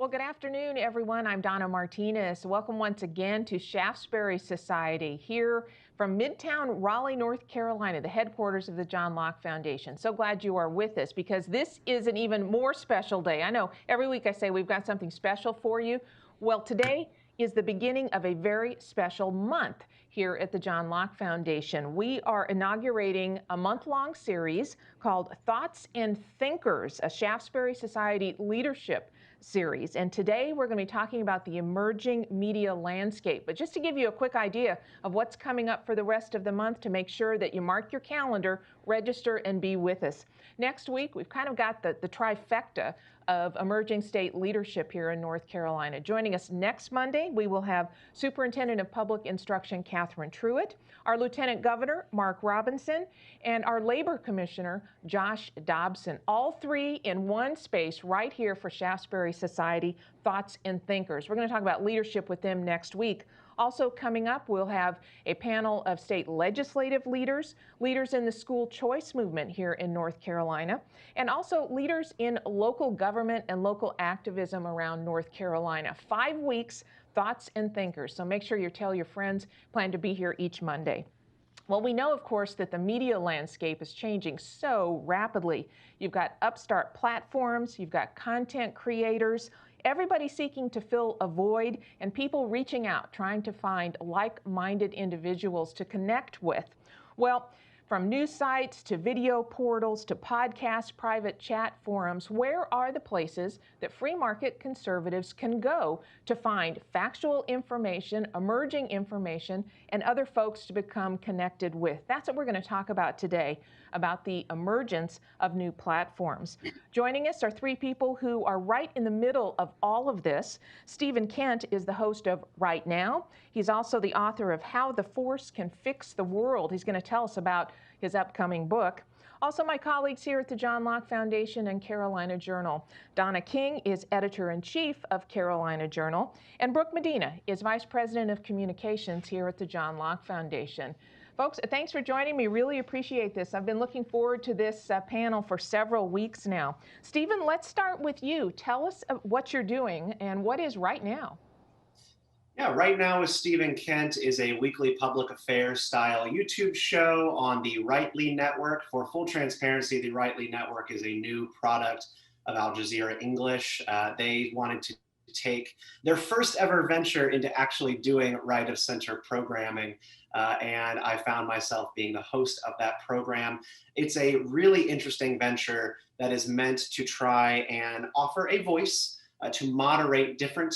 Well, good afternoon, everyone. I'm Donna Martinez. Welcome once again to Shaftesbury Society here from Midtown Raleigh, North Carolina, the headquarters of the John Locke Foundation. So glad you are with us because this is an even more special day. I know every week I say we've got something special for you. Well, today is the beginning of a very special month here at the John Locke Foundation. We are inaugurating a month-long series called Thoughts and Thinkers, a Shaftesbury Society leadership series. And today we're going to be talking about the emerging media landscape. But just to give you a quick idea of what's coming up for the rest of the month, to make sure that you mark your calendar, register, and be with us. Next week, we've kind of got the trifecta of emerging state leadership here in North Carolina. Joining us next Monday, we will have Superintendent of Public Instruction Catherine Truitt, our Lieutenant Governor Mark Robinson, and our Labor Commissioner Josh Dobson. All three in one space right here for Shaftesbury Society Thoughts and Thinkers. We're going to talk about leadership with them next week. Also coming up, we'll have a panel of state legislative leaders, leaders in the school choice movement here in North Carolina, and also leaders in local government and local activism around North Carolina. 5 weeks, Thoughts and Thinkers. So make sure you tell your friends, plan to be here each Monday. Well, we know, of course, that the media landscape is changing so rapidly. You've got upstart platforms, you've got content creators, everybody seeking to fill a void, and people reaching out, trying to find like-minded individuals to connect with. Well, from news sites to video portals to podcasts, private chat forums, where are the places that free market conservatives can go to find factual information, emerging information, and other folks to become connected with? That's what we're going to talk about today, about the emergence of new platforms. Joining us are three people who are right in the middle of all of this. Stephen Kent is the host of Right Now. He's also the author of How the Force Can Fix the World. He's going to tell us about his upcoming book. Also, my colleagues here at the John Locke Foundation and Carolina Journal. Donna King is editor-in-chief of Carolina Journal, and Brooke Medina is vice president of communications here at the John Locke Foundation. Folks, thanks for joining me. Really appreciate this. I've been looking forward to this panel for several weeks now. Stephen, let's start with you. Tell us what you're doing and what is Right Now. Yeah, Right Now with Stephen Kent is a weekly public affairs style YouTube show on the Rightly Network. For full transparency, the Rightly Network is a new product of Al Jazeera English. They wanted to take their first ever venture into actually doing right of center programming. And I found myself being the host of that program. It's a really interesting venture that is meant to try and offer a voice to moderate different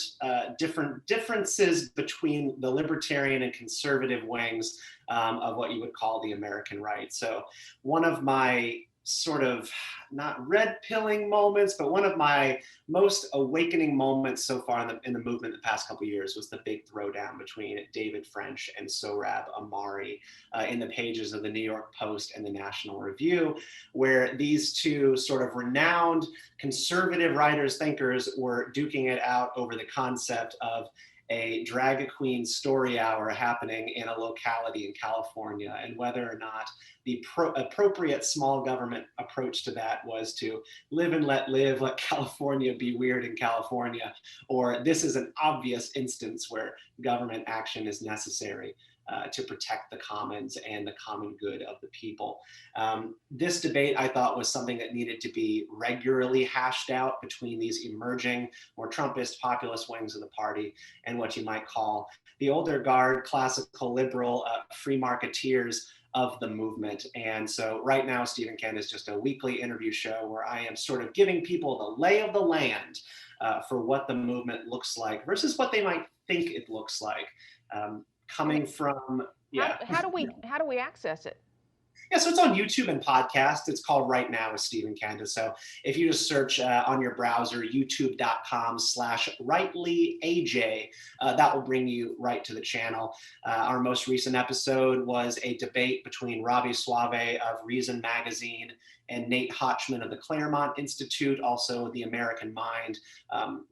differences between the libertarian and conservative wings of what you would call the American right. So one of my sort of not red pilling moments, but one of my most awakening moments so far in the movement the past couple of years was the big throwdown between David French and Sohrab Ahmari in the pages of the New York Post and the National Review, where these two sort of renowned conservative writers, thinkers were duking it out over the concept of a drag queen story hour happening in a locality in California, and whether or not the appropriate small government approach to that was to live and let live, let California be weird in California, or this is an obvious instance where government action is necessary to protect the commons and the common good of the people. This debate, I thought, was something that needed to be regularly hashed out between these emerging, more Trumpist, populist wings of the party and what you might call the older guard, classical liberal, free marketeers of the movement. And so Right Now, Stephen Kent is just a weekly interview show where I am sort of giving people the lay of the land for what the movement looks like versus what they might think it looks like. Coming from, yeah. How do we access it? Yeah, so it's on YouTube and podcast. It's called Right Now with Stephen Kent. So if you just search on your browser, youtube.com/rightlyaj, that will bring you right to the channel. Our most recent episode was a debate between Ravi Suave of Reason Magazine and Nate Hotchman of the Claremont Institute, also the American Mind,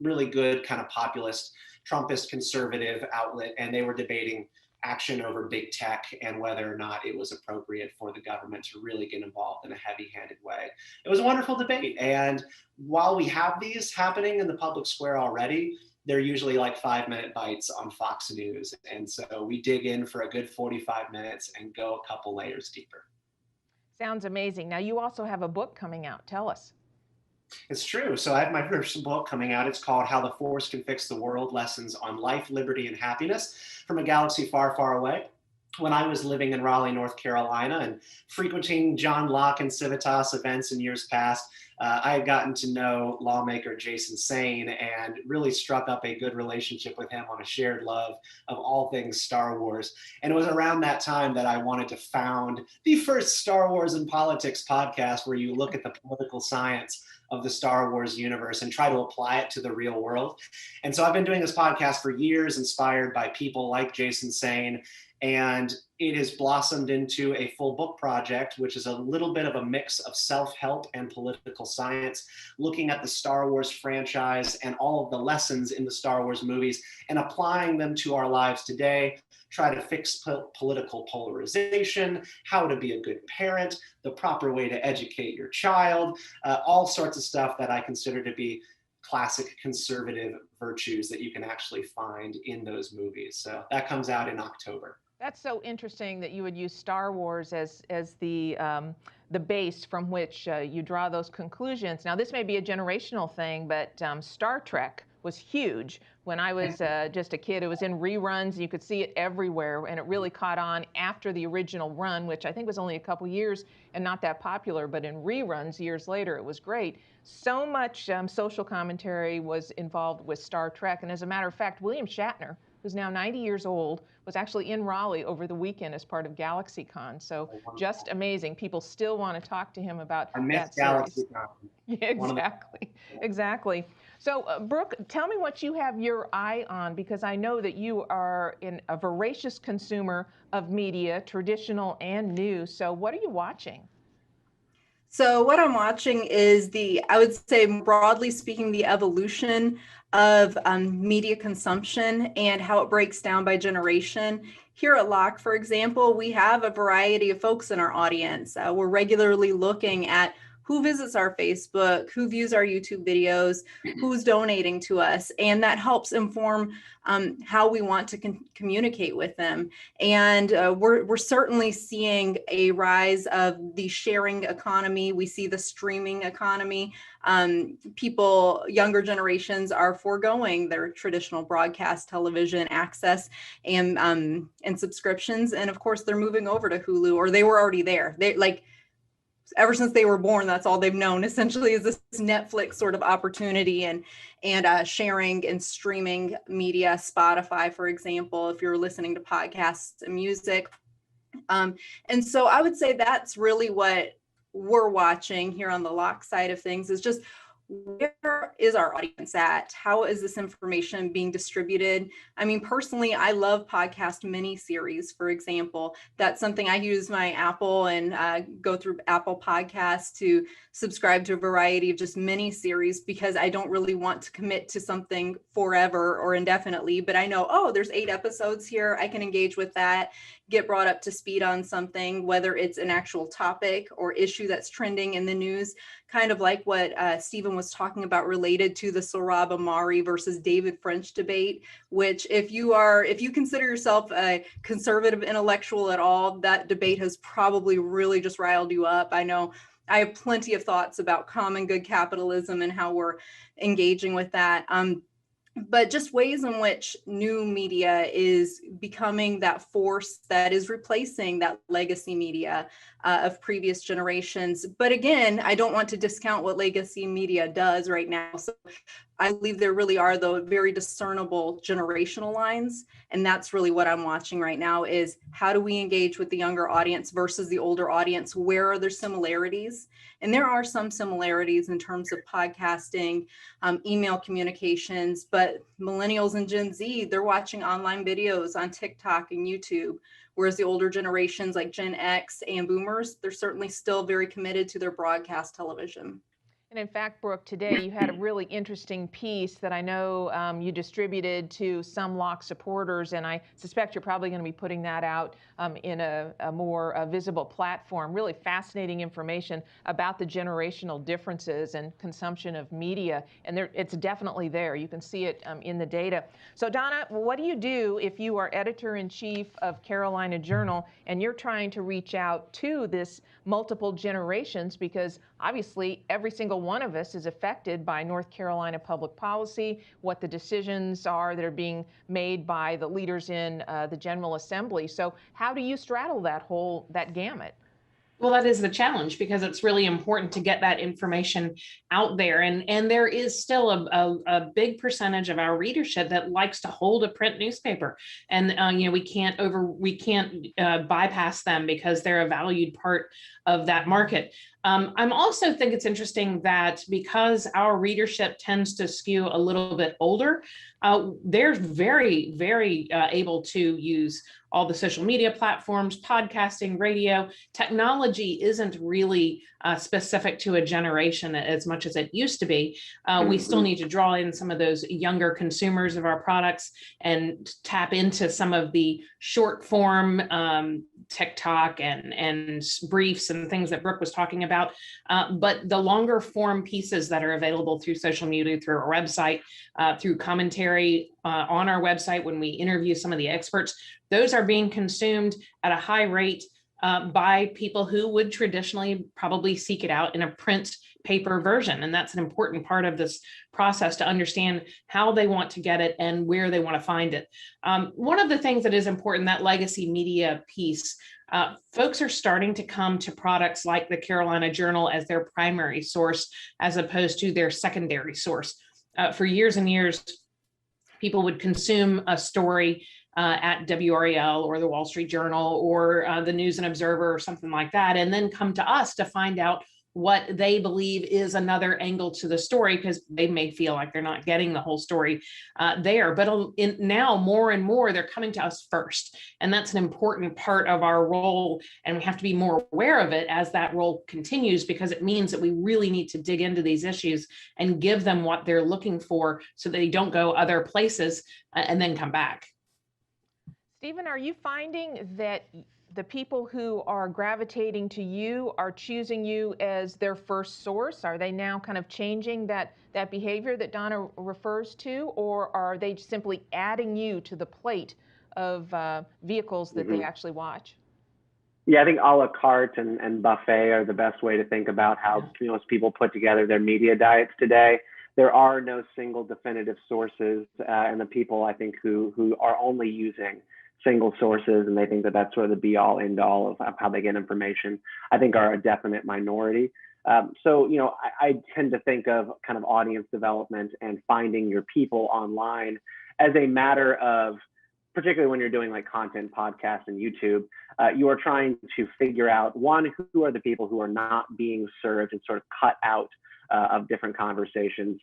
really good kind of populist Trumpist conservative outlet, and they were debating action over big tech and whether or not it was appropriate for the government to really get involved in a heavy-handed way. It was a wonderful debate. And while we have these happening in the public square already, they're usually like 5-minute bites on Fox News. And so we dig in for a good 45 minutes and go a couple layers deeper. Sounds amazing. Now, you also have a book coming out. Tell us. It's true. So I have my first book coming out. It's called How the Force Can Fix the World: Lessons on Life, Liberty, and Happiness from a Galaxy Far, Far Away. When I was living in Raleigh, North Carolina, and frequenting John Locke and Civitas events in years past, I had gotten to know lawmaker Jason Sain and really struck up a good relationship with him on a shared love of all things Star Wars. And it was around that time that I wanted to found the first Star Wars and Politics podcast, where you look at the political science of the Star Wars universe and try to apply it to the real world. And so I've been doing this podcast for years, inspired by people like Jason Sain, and it has blossomed into a full book project, which is a little bit of a mix of self-help and political science, looking at the Star Wars franchise and all of the lessons in the Star Wars movies and applying them to our lives today. Try to fix political polarization, how to be a good parent, the proper way to educate your child, all sorts of stuff that I consider to be classic conservative virtues that you can actually find in those movies. So that comes out in October. That's so interesting that you would use Star Wars as the base from which you draw those conclusions. Now, this may be a generational thing, but Star Trek was huge when I was just a kid. It was in reruns. You could see it everywhere, and it really caught on after the original run, which I think was only a couple years and not that popular, but in reruns years later, it was great. So much social commentary was involved with Star Trek, and as a matter of fact, William Shatner, who's now 90 years old, was actually in Raleigh over the weekend as part of GalaxyCon. So just amazing. People still want to talk to him about that series. Yeah, exactly. Exactly. So, Brooke, tell me what you have your eye on, because I know that you are a voracious consumer of media, traditional and new. So what are you watching? So what I'm watching is I would say broadly speaking, the evolution of media consumption and how it breaks down by generation. Here at Locke, for example, we have a variety of folks in our audience. We're regularly looking at who visits our Facebook, who views our YouTube videos, who's donating to us, and that helps inform how we want to communicate with them. And we're certainly seeing a rise of the sharing economy. We see the streaming economy. Younger generations are foregoing their traditional broadcast television access and subscriptions, and of course they're moving over to Hulu, or they were already there. Ever since they were born, that's all they've known essentially is this Netflix sort of opportunity and sharing and streaming media. Spotify, for example, if you're listening to podcasts and music. And so I would say that's really what we're watching here on the Locke side of things, is just where is our audience at? How is this information being distributed? I mean, personally, I love podcast mini-series, for example. That's something I use my Apple and go through Apple Podcasts to subscribe to a variety of just mini-series, because I don't really want to commit to something forever or indefinitely. But I know, oh, there's 8 episodes here. I can engage with that, get brought up to speed on something, whether it's an actual topic or issue that's trending in the news, kind of like what Stephen was talking about related to the Sohrab Ahmari versus David French debate, which if you consider yourself a conservative intellectual at all, that debate has probably really just riled you up. I know I have plenty of thoughts about common good capitalism and how we're engaging with that. But just ways in which new media is becoming that force that is replacing that legacy media of previous generations. But again, I don't want to discount what legacy media does right now. So I believe there really are the very discernible generational lines. And that's really what I'm watching right now, is how do we engage with the younger audience versus the older audience? Where are there similarities? And there are some similarities in terms of podcasting, email communications, but millennials and Gen Z, they're watching online videos on TikTok and YouTube, whereas the older generations like Gen X and Boomers, they're certainly still very committed to their broadcast television. And in fact, Brooke, today you had a really interesting piece that I know you distributed to some Locke supporters, and I suspect you're probably going to be putting that out in a more visible platform. Really fascinating information about the generational differences and consumption of media, and it's definitely there. You can see it in the data. So Donna, what do you do if you are editor-in-chief of Carolina Journal and you're trying to reach out to this multiple generations, because obviously every single one of us is affected by North Carolina public policy, what the decisions are that are being made by the leaders in the General Assembly. So how do you straddle that gamut? Well, that is the challenge, because it's really important to get that information out there. And there is still a big percentage of our readership that likes to hold a print newspaper. And, we can't bypass them because they're a valued part of that market. I'm also think it's interesting that because our readership tends to skew a little bit older, they're very, very able to use all the social media platforms, podcasting, radio. Technology isn't really specific to a generation as much as it used to be. We still need to draw in some of those younger consumers of our products and tap into some of the short form TikTok and briefs and things that Brooke was talking about. But the longer form pieces that are available through social media, through our website, through commentary on our website when we interview some of the experts, those are being consumed at a high rate by people who would traditionally probably seek it out in a print paper version. And that's an important part of this process, to understand how they want to get it and where they want to find it. One of the things that is important, that legacy media piece, folks are starting to come to products like the Carolina Journal as their primary source, as opposed to their secondary source. For years and years, people would consume a story at WRAL or the Wall Street Journal or the News and Observer or something like that, and then come to us to find out what they believe is another angle to the story, because they may feel like they're not getting the whole story there. But now more and more, they're coming to us first. And that's an important part of our role. And we have to be more aware of it as that role continues, because it means that we really need to dig into these issues and give them what they're looking for, so they don't go other places and then come back. Stephen, are you finding that the people who are gravitating to you are choosing you as their first source? Are they now kind of changing that behavior that Donna refers to, or are they simply adding you to the plate of vehicles that they actually watch? Yeah, I think a la carte and buffet are the best way to think about how most people put together their media diets today. There are no single definitive sources, and the people, I think, who are only using single sources and they think that that's sort of the be all end all of how they get information, I think are a definite minority. So, I tend to think of kind of audience development and finding your people online as a matter of, particularly when you're doing like content, podcasts, and YouTube, you are trying to figure out, one, who are the people who are not being served and sort of cut out of different conversations.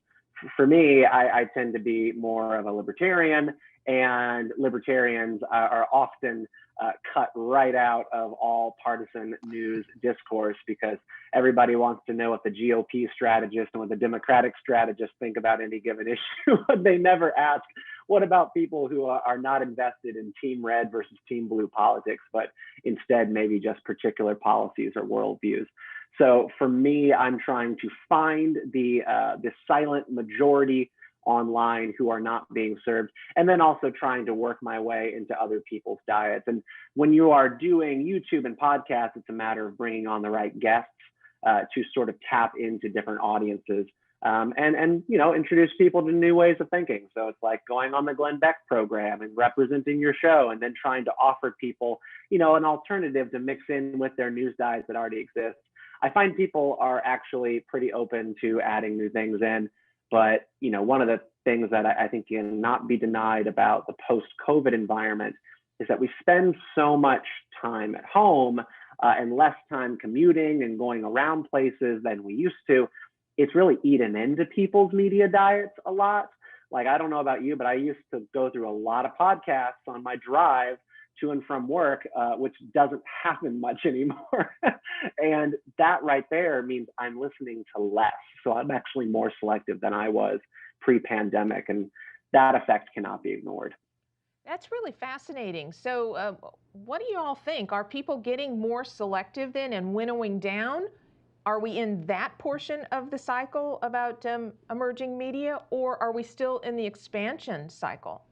For me, I tend to be more of a libertarian, and libertarians are often cut right out of all partisan news discourse, because everybody wants to know what the GOP strategist and what the Democratic strategist think about any given issue. They never ask, what about people who are not invested in team red versus team blue politics, but instead maybe just particular policies or worldviews. So for me, I'm trying to find the silent majority online who are not being served, and then also trying to work my way into other people's diets. And when you are doing YouTube and podcasts, it's a matter of bringing on the right guests to sort of tap into different audiences and introduce people to new ways of thinking. So it's like going on the Glenn Beck program and representing your show, and then trying to offer people an alternative to mix in with their news diets that already exist. I find people are actually pretty open to adding new things in. But, one of the things that I think cannot be denied about the post-COVID environment is that we spend so much time at home and less time commuting and going around places than we used to. It's really eaten into people's media diets a lot. Like, I don't know about you, but I used to go through a lot of podcasts on my drive to and from work, which doesn't happen much anymore. And that right there means I'm listening to less. So I'm actually more selective than I was pre-pandemic, and that effect cannot be ignored. That's really fascinating. So what do you all think? Are people getting more selective then and winnowing down? Are we in that portion of the cycle about emerging media, or are we still in the expansion cycle?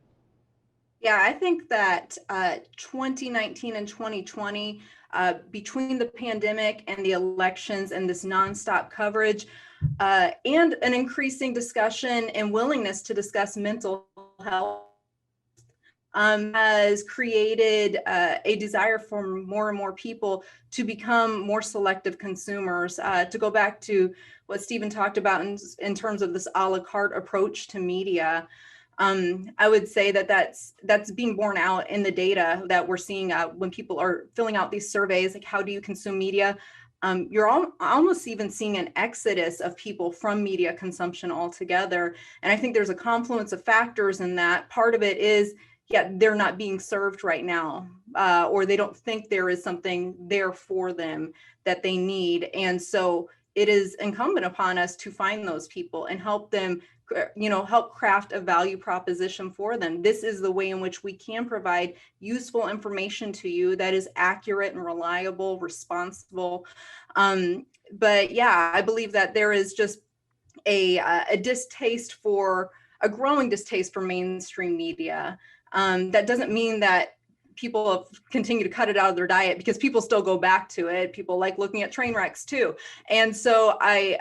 Yeah, I think that 2019 and 2020, between the pandemic and the elections and this nonstop coverage, and an increasing discussion and willingness to discuss mental health, has created a desire for more and more people to become more selective consumers. To go back to what Stephen talked about in terms of this a la carte approach to media, I would say that that's being borne out in the data that we're seeing when people are filling out these surveys, like how do you consume media? You're almost even seeing an exodus of people from media consumption altogether. And I think there's a confluence of factors in that. Part of it is, yeah, they're not being served right now, or they don't think there is something there for them that they need. And so it is incumbent upon us to find those people and help them, help craft a value proposition for them. This is the way in which we can provide useful information to you that is accurate and reliable, responsible. But yeah, I believe that there is just a growing distaste for mainstream media. That doesn't mean that people continue to cut it out of their diet, because people still go back to it. People like looking at train wrecks too. And so I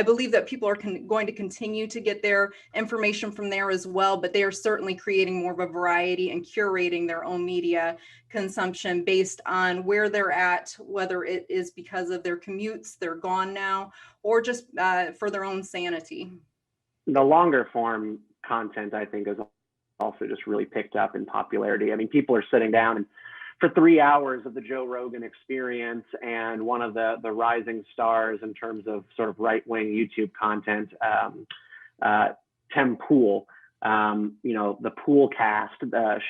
believe that people are going to continue to get their information from there as well, but they are certainly creating more of a variety and curating their own media consumption based on where they're at, whether it is because of their commutes, they're gone now, or just for their own sanity. The longer form content, I think, is also just really picked up in popularity. I mean, people are sitting down and for 3 hours of the Joe Rogan Experience, and one of the rising stars in terms of sort of right-wing YouTube content, Tim Pool, the Pool Cast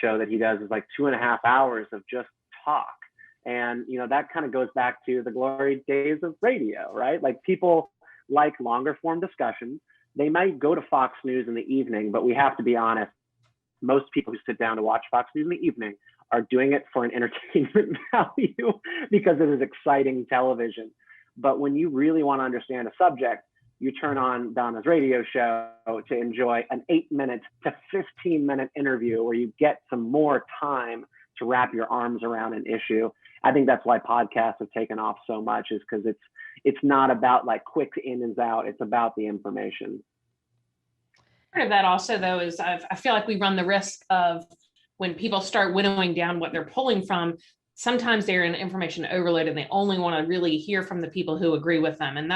show that he does is like 2.5 hours of just talk. And, that kind of goes back to the glory days of radio, right? Like, people like longer form discussions. They might go to Fox News in the evening, but we have to be honest, most people who sit down to watch Fox News in the evening are doing it for an entertainment value because it is exciting television. But when you really want to understand a subject, you turn on Donna's radio show to enjoy an 8-minute to 15-minute interview where you get some more time to wrap your arms around an issue. I think that's why podcasts have taken off so much, is because it's not about like quick in and out. It's about the information. Part of that also, though, is I feel like we run the risk of, when people start winnowing down what they're pulling from, sometimes they're in information overload and they only want to really hear from the people who agree with them. And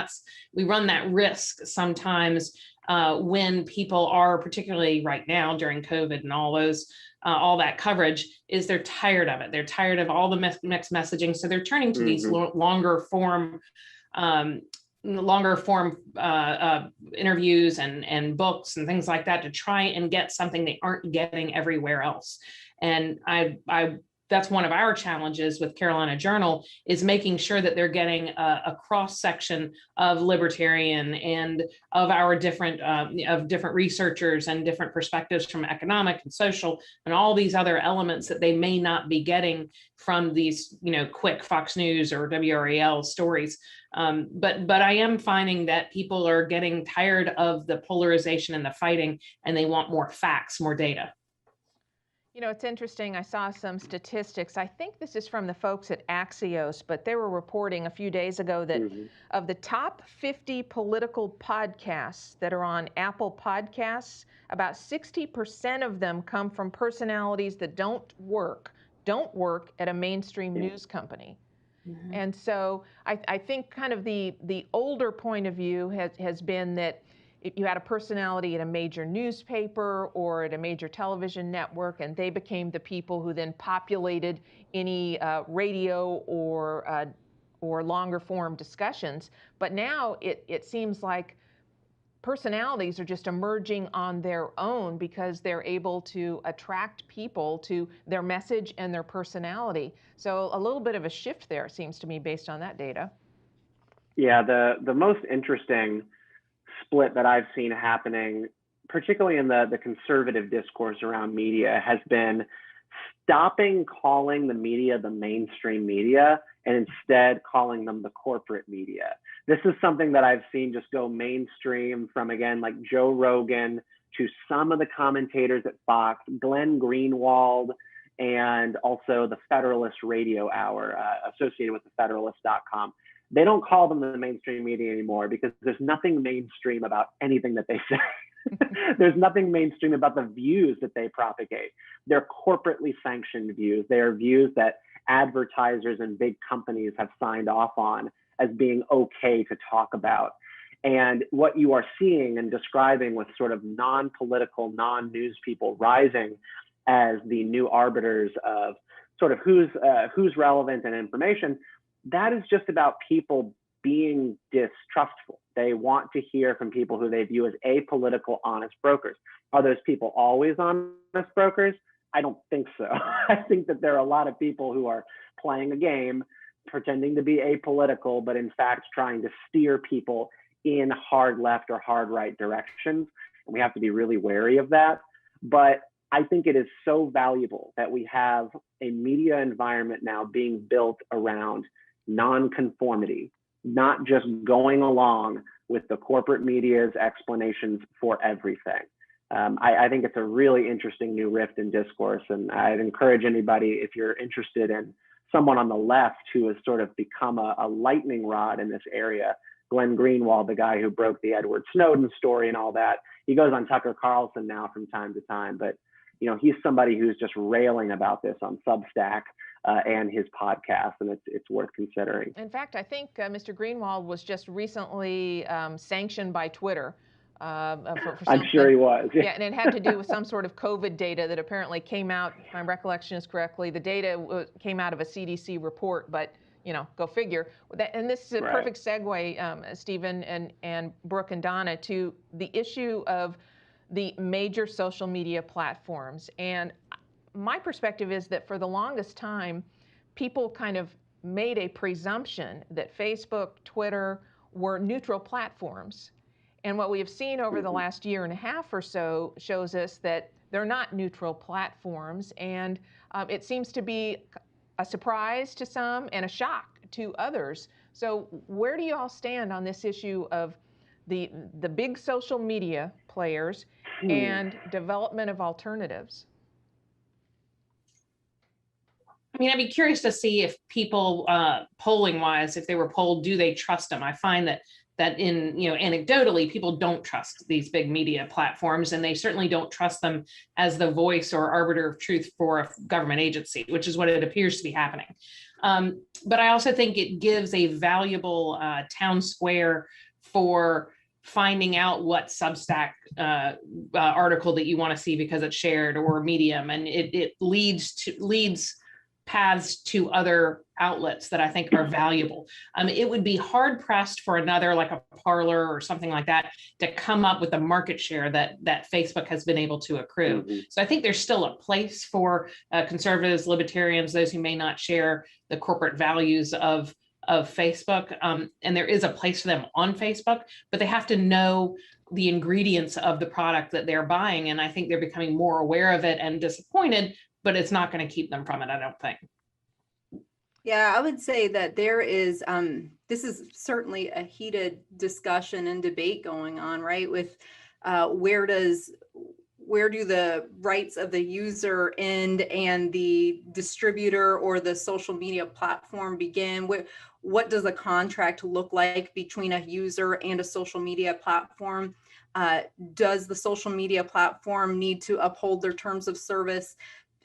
we run that risk sometimes when people are, particularly right now during COVID and all that coverage, is they're tired of it. They're tired of all the mixed messaging. So they're turning to these longer form interviews and books and things like that to try and get something they aren't getting everywhere else. And that's one of our challenges with Carolina Journal, is making sure that they're getting a cross section of libertarian and of our different researchers and different perspectives from economic and social and all these other elements that they may not be getting from these, quick Fox News or WRAL stories. But I am finding that people are getting tired of the polarization and the fighting, and they want more facts, more data. It's interesting. I saw some statistics. I think this is from the folks at Axios, but they were reporting a few days ago that of the top 50 political podcasts that are on Apple Podcasts, about 60% of them come from personalities that don't work at a mainstream news company. And so I think kind of the older point of view has been that if you had a personality at a major newspaper or at a major television network, and they became the people who then populated any radio or longer form discussions. But now it seems like personalities are just emerging on their own because they're able to attract people to their message and their personality. So a little bit of a shift there, seems to me, based on that data. Yeah, the most interesting split that I've seen happening, particularly in the conservative discourse around media, has been stopping calling the media the mainstream media and instead calling them the corporate media. This is something that I've seen just go mainstream from, again, like Joe Rogan to some of the commentators at Fox, Glenn Greenwald, and also the Federalist Radio Hour associated with the Federalist.com. They don't call them the mainstream media anymore because there's nothing mainstream about anything that they say. There's nothing mainstream about the views that they propagate. They're corporately sanctioned views. They are views that advertisers and big companies have signed off on as being okay to talk about. And what you are seeing and describing with sort of non-political, non-news people rising as the new arbiters of sort of who's relevant and information, that is just about people being distrustful. They want to hear from people who they view as apolitical, honest brokers. Are those people always honest brokers? I don't think so. I think that there are a lot of people who are playing a game, pretending to be apolitical, but in fact trying to steer people in hard left or hard right directions. And we have to be really wary of that. But I think it is so valuable that we have a media environment now being built around nonconformity, not just going along with the corporate media's explanations for everything. I think it's a really interesting new rift in discourse, and I'd encourage anybody, if you're interested in someone on the left who has sort of become a lightning rod in this area, Glenn Greenwald, the guy who broke the Edward Snowden story and all that, he goes on Tucker Carlson now from time to time, but you know, he's somebody who's just railing about this on Substack and his podcast, and it's worth considering. In fact, I think Mr. Greenwald was just recently sanctioned by Twitter. For I'm sure he was. Yeah, and it had to do with some sort of COVID data that apparently came out, if my recollection is correctly, the data came out of a CDC report, but you know, go figure. And this is a perfect segue, Stephen and Brooke and Donna, to the issue of the major social media platforms. And my perspective is that for the longest time, people kind of made a presumption that Facebook, Twitter were neutral platforms. And what we have seen over the last year and a half or so shows us that they're not neutral platforms. And it seems to be a surprise to some and a shock to others. So where do you all stand on this issue of the big social media players and development of alternatives? I mean, I'd be curious to see if people, polling wise, if they were polled, do they trust them? I find that in, you know, anecdotally, people don't trust these big media platforms, and they certainly don't trust them as the voice or arbiter of truth for a government agency, which is what it appears to be happening. But I also think it gives a valuable town square for finding out what Substack article that you want to see because it's shared, or Medium, and it leads paths to other outlets that I think are valuable. It would be hard pressed for another, like a Parler or something like that, to come up with the market share that Facebook has been able to accrue. So I think there's still a place for conservatives, libertarians, those who may not share the corporate values of Facebook. And there is a place for them on Facebook, but they have to know the ingredients of the product that they're buying. And I think they're becoming more aware of it and disappointed, but it's not going to keep them from it, I don't think. Yeah, I would say that there is, this is certainly a heated discussion and debate going on, right? With where do the rights of the user end and the distributor or the social media platform begin? What does a contract look like between a user and a social media platform? Does the social media platform need to uphold their terms of service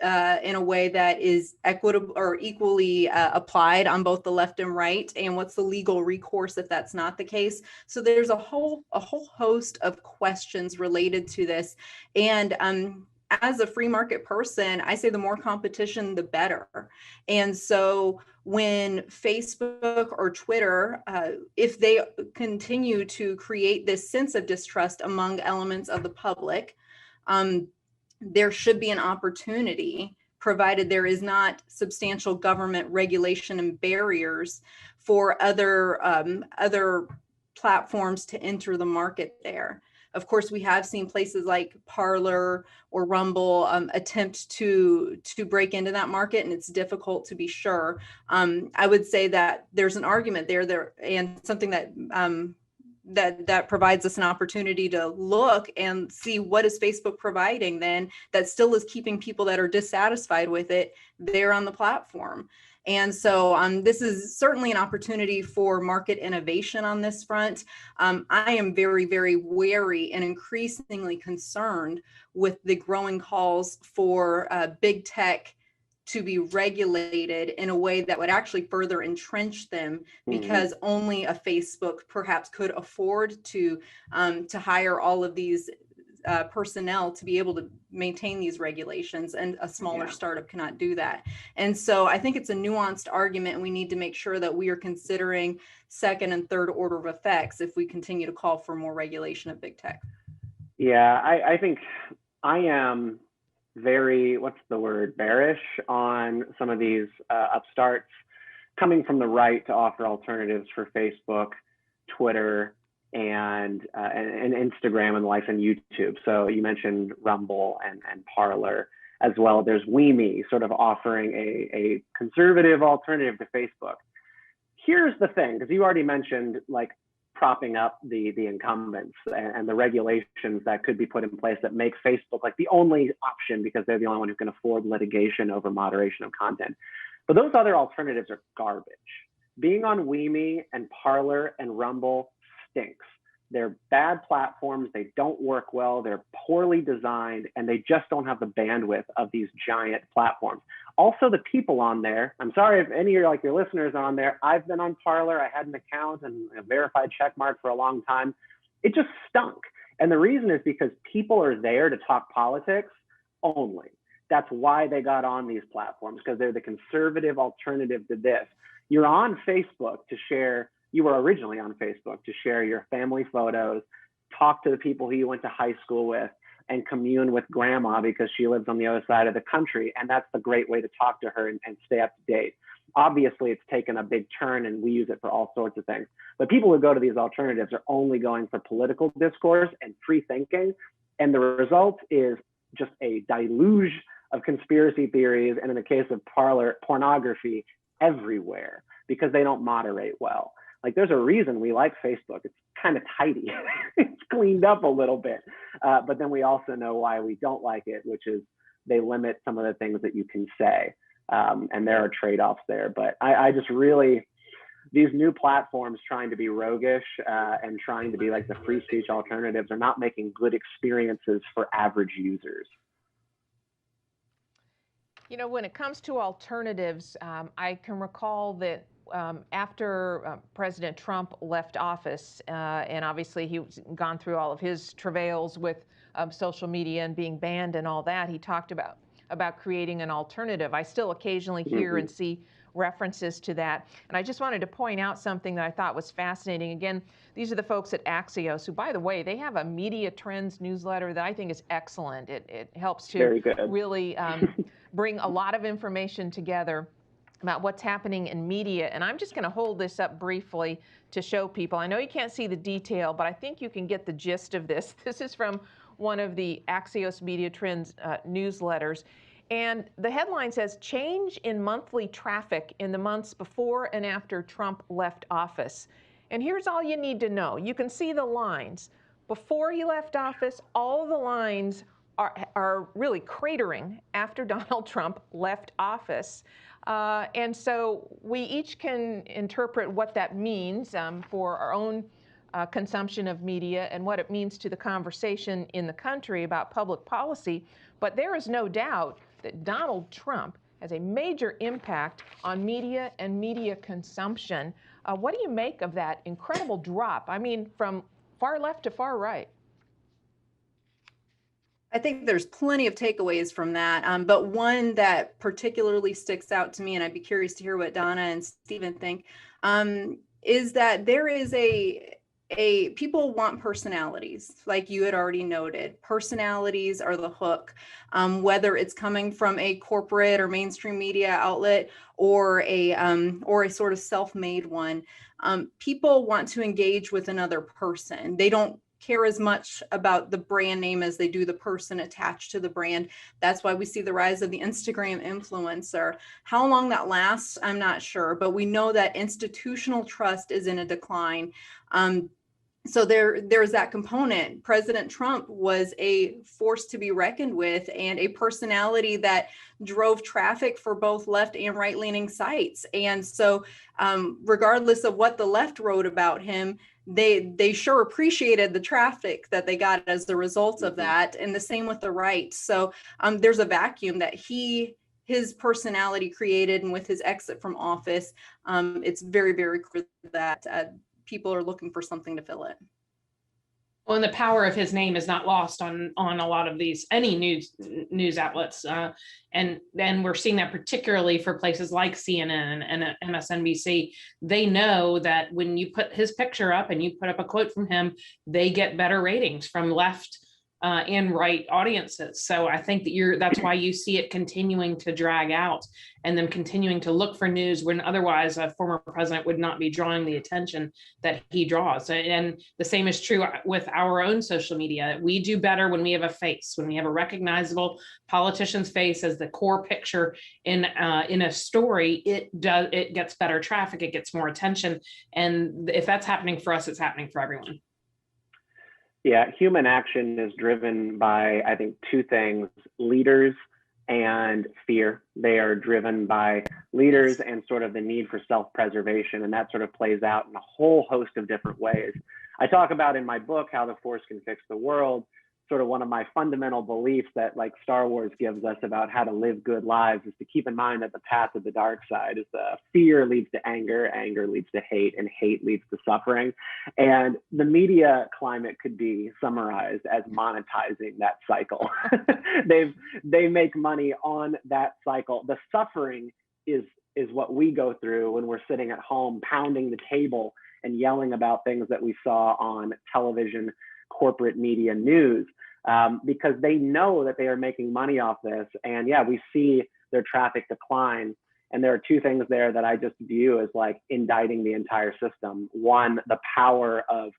in a way that is equitable or equally applied on both the left and right? And what's the legal recourse if that's not the case? So there's a whole host of questions related to this. And as a free market person, I say the more competition, the better. And so when Facebook or Twitter, if they continue to create this sense of distrust among elements of the public, there should be an opportunity, provided there is not substantial government regulation and barriers, for other platforms to enter the market there. Of course, we have seen places like Parler or Rumble attempt to break into that market, and it's difficult to be sure. I would say that there's an argument there, and something that that provides us an opportunity to look and see what is Facebook providing then that still is keeping people that are dissatisfied with it there on the platform. And so this is certainly an opportunity for market innovation on this front. I am very, very wary and increasingly concerned with the growing calls for big tech to be regulated in a way that would actually further entrench them, because only a Facebook perhaps could afford to hire all of these personnel to be able to maintain these regulations, and a smaller startup cannot do that. And so I think it's a nuanced argument, and we need to make sure that we are considering second and third order of effects if we continue to call for more regulation of big tech. Yeah, I think I am very, bearish on some of these upstarts coming from the right to offer alternatives for Facebook, Twitter, and Instagram and life, and YouTube. So you mentioned Rumble and Parler as well. There's WeMe sort of offering a conservative alternative to Facebook. Here's the thing, because you already mentioned like propping up the incumbents and the regulations that could be put in place that make Facebook like the only option because they're the only one who can afford litigation over moderation of content. But those other alternatives are garbage. Being on WeMe and Parler and Rumble stinks. They're bad platforms. They don't work well. They're poorly designed, and they just don't have the bandwidth of these giant platforms. Also, the people on there, I'm sorry if any of your listeners are on there. I've been on Parler. I had an account and a verified check mark for a long time. It just stunk. And the reason is because people are there to talk politics only. That's why they got on these platforms, because they're the conservative alternative to this. You're on Facebook to share. You were originally on Facebook to share your family photos, talk to the people who you went to high school with, and commune with grandma because she lives on the other side of the country. And that's the great way to talk to her and stay up to date. Obviously, it's taken a big turn, and we use it for all sorts of things. But people who go to these alternatives are only going for political discourse and free thinking. And the result is just a deluge of conspiracy theories, and in the case of Parler, pornography everywhere, because they don't moderate well. Like, there's a reason we like Facebook. It's kind of tidy. It's cleaned up a little bit. But then we also know why we don't like it, which is they limit some of the things that you can say. And there are trade-offs there. But I just really, these new platforms trying to be roguish and trying to be like the free speech alternatives are not making good experiences for average users. You know, when it comes to alternatives, I can recall that after President Trump left office, and obviously he's gone through all of his travails with social media and being banned and all that, he talked about creating an alternative. I still occasionally hear and see references to that. And I just wanted to point out something that I thought was fascinating. Again, these are the folks at Axios, who, by the way, they have a media trends newsletter that I think is excellent. It helps to really bring a lot of information together about what's happening in media. And I'm just going to hold this up briefly to show people. I know you can't see the detail, but I think you can get the gist of this. This is from one of the Axios Media Trends newsletters. And the headline says, "Change in monthly traffic in the months before and after Trump left office." And here's all you need to know. You can see the lines. Before he left office, all the lines are really cratering after Donald Trump left office. And so we each can interpret what that means for our own consumption of media and what it means to the conversation in the country about public policy. But there is no doubt that Donald Trump has a major impact on media and media consumption. What do you make of that incredible drop? I mean, from far left to far right. I think there's plenty of takeaways from that, but one that particularly sticks out to me, and I'd be curious to hear what Donna and Stephen think, is that there is a people want personalities, like you had already noted. Personalities are the hook, whether it's coming from a corporate or mainstream media outlet or a sort of self-made one. People want to engage with another person. They don't care as much about the brand name as they do the person attached to the brand. That's why we see the rise of the Instagram influencer. How long that lasts, I'm not sure, but we know that institutional trust is in a decline. So there's that component. President Trump was a force to be reckoned with and a personality that drove traffic for both left and right-leaning sites. And so regardless of what the left wrote about him, they sure appreciated the traffic that they got as a result of that. And the same with the right. So there's a vacuum that his personality created, and with his exit from office, it's very, very clear that people are looking for something to fill it. Well, and the power of his name is not lost on a lot of any news outlets, and we're seeing that particularly for places like CNN and MSNBC. They know that when you put his picture up and you put up a quote from him, they get better ratings from left and right audiences. So I think that that's why you see it continuing to drag out and them continuing to look for news when otherwise a former president would not be drawing the attention that he draws. And the same is true with our own social media. We do better when we have a face, when we have a recognizable politician's face as the core picture in a story. It gets better traffic, it gets more attention. And if that's happening for us, it's happening for everyone. Yeah, human action is driven by, I think, two things: leaders and fear. They are driven by leaders and sort of the need for self-preservation, and that sort of plays out in a whole host of different ways. I talk about in my book How the Force Can Fix the World, sort of one of my fundamental beliefs that, like Star Wars gives us about how to live good lives, is to keep in mind that the path of the dark side is fear leads to anger, anger leads to hate, and hate leads to suffering. And the media climate could be summarized as monetizing that cycle. They make money on that cycle. The suffering is what we go through when we're sitting at home pounding the table and yelling about things that we saw on television, corporate media news, because they know that they are making money off this. And yeah, we see their traffic decline. And there are two things there that I just view as like indicting the entire system. One, the power of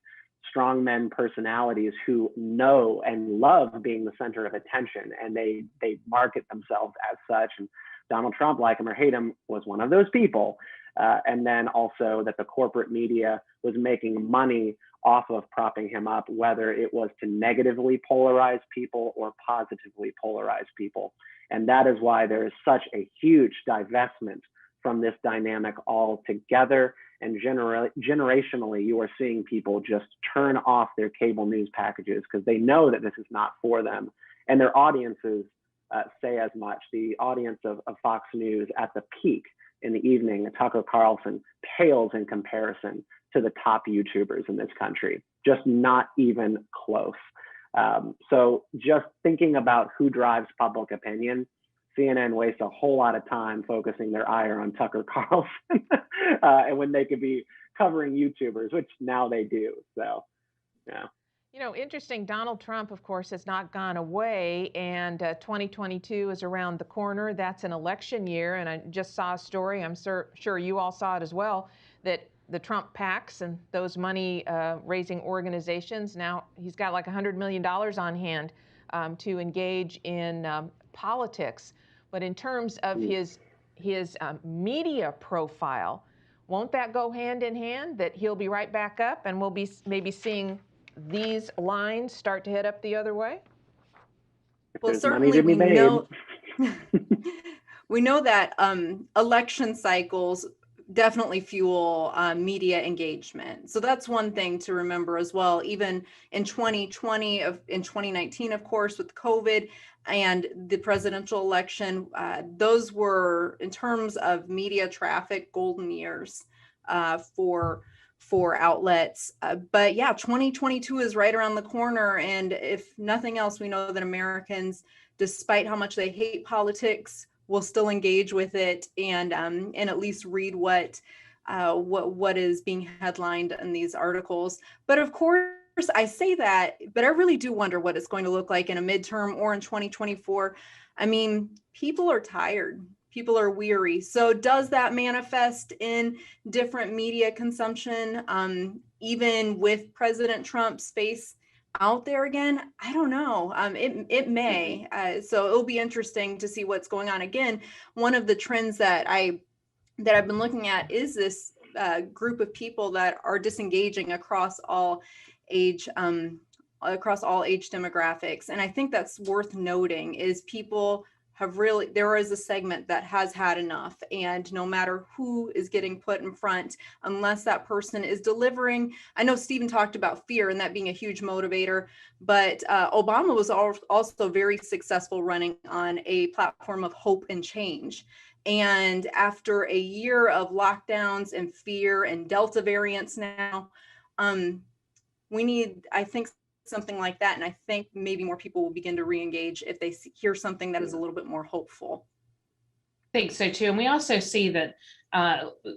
strongmen personalities who know and love being the center of attention, and they market themselves as such. And Donald Trump, like him or hate him, was one of those people. And then also that the corporate media was making money off of propping him up, whether it was to negatively polarize people or positively polarize people. And that is why there is such a huge divestment from this dynamic altogether. And generationally, you are seeing people just turn off their cable news packages because they know that this is not for them. And their audiences say as much. The audience of Fox News at the peak in the evening, Tucker Carlson, pales in comparison to the top YouTubers in this country, just not even close. So just thinking about who drives public opinion, CNN wastes a whole lot of time focusing their ire on Tucker Carlson and when they could be covering YouTubers, which now they do. So, yeah. You know, interesting, Donald Trump, of course, has not gone away, and 2022 is around the corner. That's an election year, and I just saw a story, I'm sure you all saw it as well, that the Trump PACs and those money-raising organizations, now he's got like $100 million on hand to engage in politics. But in terms of his media profile, won't that go hand in hand, that he'll be right back up and we'll be maybe seeing these lines start to head up the other way? Well, certainly we know we know that election cycles definitely fuel media engagement. So that's one thing to remember as well. Even in 2020, in 2019, of course, with COVID and the presidential election, those were, in terms of media traffic, golden years for for outlets. But yeah, 2022 is right around the corner. And if nothing else, we know that Americans, despite how much they hate politics, will still engage with it and at least read what is being headlined in these articles. But of course, I say that, but I really do wonder what it's going to look like in a midterm or in 2024. I mean, people are tired. People are weary. So does that manifest in different media consumption, even with President Trump's face out there again? I don't know. It may. So it'll be interesting to see what's going on. Again, one of the trends that I've been looking at is this group of people that are disengaging across all age demographics. And I think that's worth noting is people have really, there is a segment that has had enough, and no matter who is getting put in front, unless that person is delivering. I know Stephen talked about fear and that being a huge motivator, but Obama was also very successful running on a platform of hope and change. And after a year of lockdowns and fear and Delta variants now, we need, I think, something like that. And I think maybe more people will begin to re-engage if they hear something that is a little bit more hopeful. I think so too. And we also see that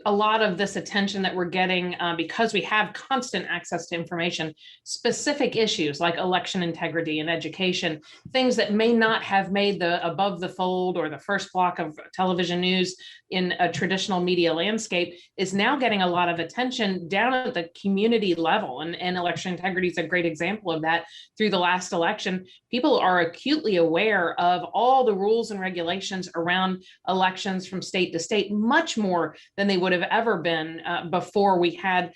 a lot of this attention that we're getting because we have constant access to information, specific issues like election integrity and education, things that may not have made the above the fold or the first block of television news in a traditional media landscape, is now getting a lot of attention down at the community level. And election integrity is a great example of that. Through the last election, people are acutely aware of all the rules and regulations around elections from state to state, much more than they would have ever been before we had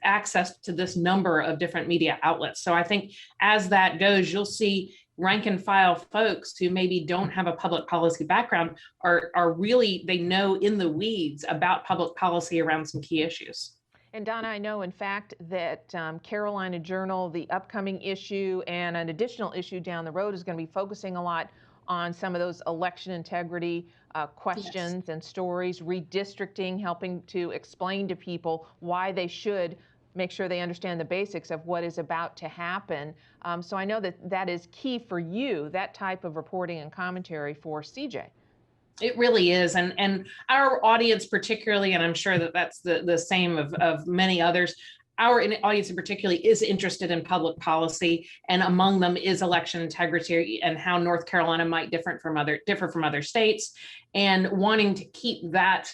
access to this number of different media outlets. So I think as that goes, you'll see rank and file folks who maybe don't have a public policy background are really, they know in the weeds about public policy around some key issues. And Donna, I know in fact that Carolina Journal, the upcoming issue and an additional issue down the road, is going to be focusing a lot on some of those election integrity questions. Yes. And stories, redistricting, helping to explain to people why they should make sure they understand the basics of what is about to happen. So I know that that is key for you, that type of reporting and commentary for CJ. It really is. And our audience particularly, and I'm sure that that's the same of many others, our audience in particular is interested in public policy, and among them is election integrity and how North Carolina might differ from other states, and wanting to keep that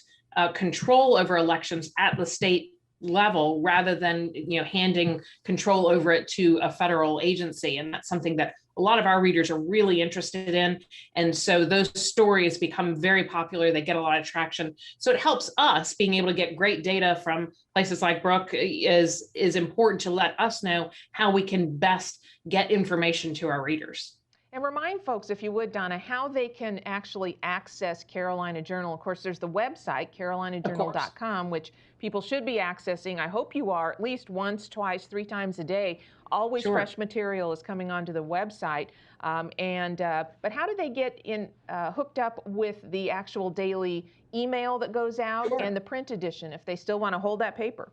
control over elections at the state level rather than handing control over it to a federal agency. And that's something that a lot of our readers are really interested in. And so those stories become very popular. They get a lot of traction. So it helps us being able to get great data from places like Brooke is important to let us know how we can best get information to our readers. And remind folks, if you would, Donna, how they can actually access Carolina Journal. Of course, there's the website, carolinajournal.com, which people should be accessing. I hope you are at least once, twice, 3 times a day. Always sure. Fresh material is coming onto the website. But how do they get in hooked up with the actual daily email that goes out sure. and the print edition if they still want to hold that paper?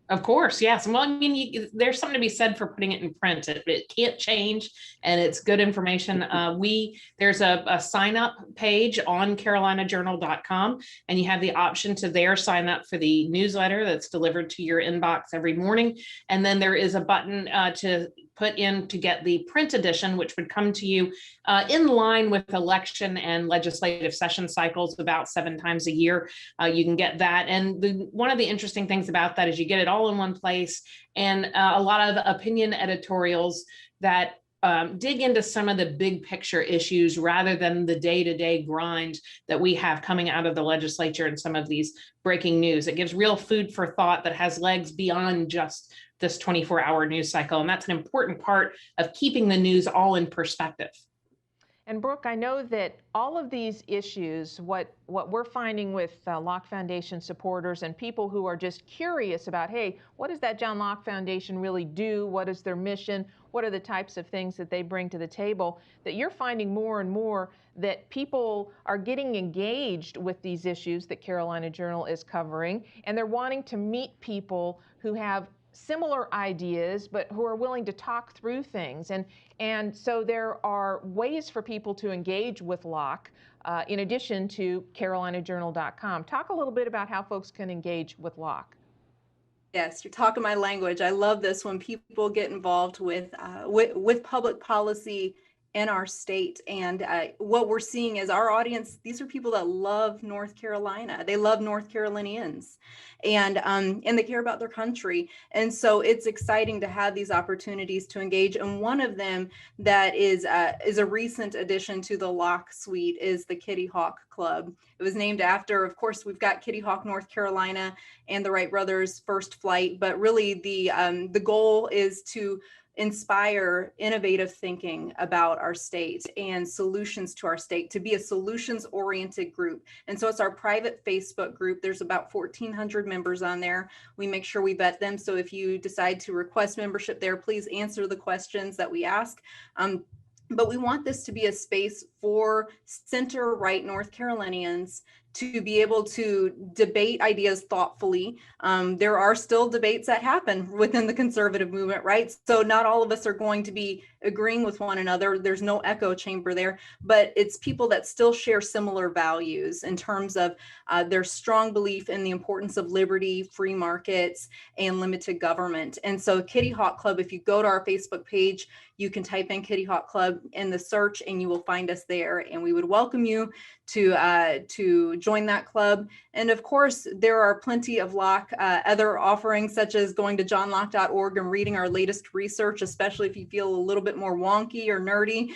Of course, yes. Well, I mean, there's something to be said for putting it in print. It can't change, and it's good information. There's a sign up page on carolinajournal.com, and you have the option to there sign up for the newsletter that's delivered to your inbox every morning. And then there is a button to put in to get the print edition, which would come to you in line with election and legislative session cycles about 7 times a year. You can get that. And one of the interesting things about that is you get it all in one place, and a lot of opinion editorials that dig into some of the big picture issues rather than the day-to-day grind that we have coming out of the legislature and some of these breaking news. It gives real food for thought that has legs beyond just this 24-hour news cycle. And that's an important part of keeping the news all in perspective. And Brooke, I know that all of these issues, what we're finding with Locke Foundation supporters and people who are just curious about, hey, what does that John Locke Foundation really do? What is their mission? What are the types of things that they bring to the table? That you're finding more and more that people are getting engaged with these issues that Carolina Journal is covering, and they're wanting to meet people who have similar ideas, but who are willing to talk through things. And so there are ways for people to engage with Locke in addition to carolinajournal.com. Talk a little bit about how folks can engage with Locke. Yes, you're talking my language. I love this when people get involved with public policy in our state. And what we're seeing is our audience, these are people that love North Carolina. They love North Carolinians, and they care about their country. And so it's exciting to have these opportunities to engage. And one of them that is a recent addition to the Locke suite is the Kitty Hawk Club. It was named after, of course, we've got Kitty Hawk, North Carolina, and the Wright brothers' first flight. But really, the goal is to inspire innovative thinking about our state and solutions to our state, to be a solutions-oriented group. And so it's our private Facebook group. There's about 1,400 members on there. We make sure we vet them. So if you decide to request membership there, please answer the questions that we ask. But we want this to be a space for center-right North Carolinians to be able to debate ideas thoughtfully. There are still debates that happen within the conservative movement, right? So not all of us are going to be agreeing with one another. There's no echo chamber there, but it's people that still share similar values in terms of their strong belief in the importance of liberty, free markets, and limited government. And so Kitty Hawk Club, if you go to our Facebook page, you can type in Kitty Hawk Club in the search and you will find us there. And we would welcome you to join that club. And of course, there are plenty of Locke other offerings, such as going to johnlocke.org and reading our latest research, especially if you feel a little bit more wonky or nerdy.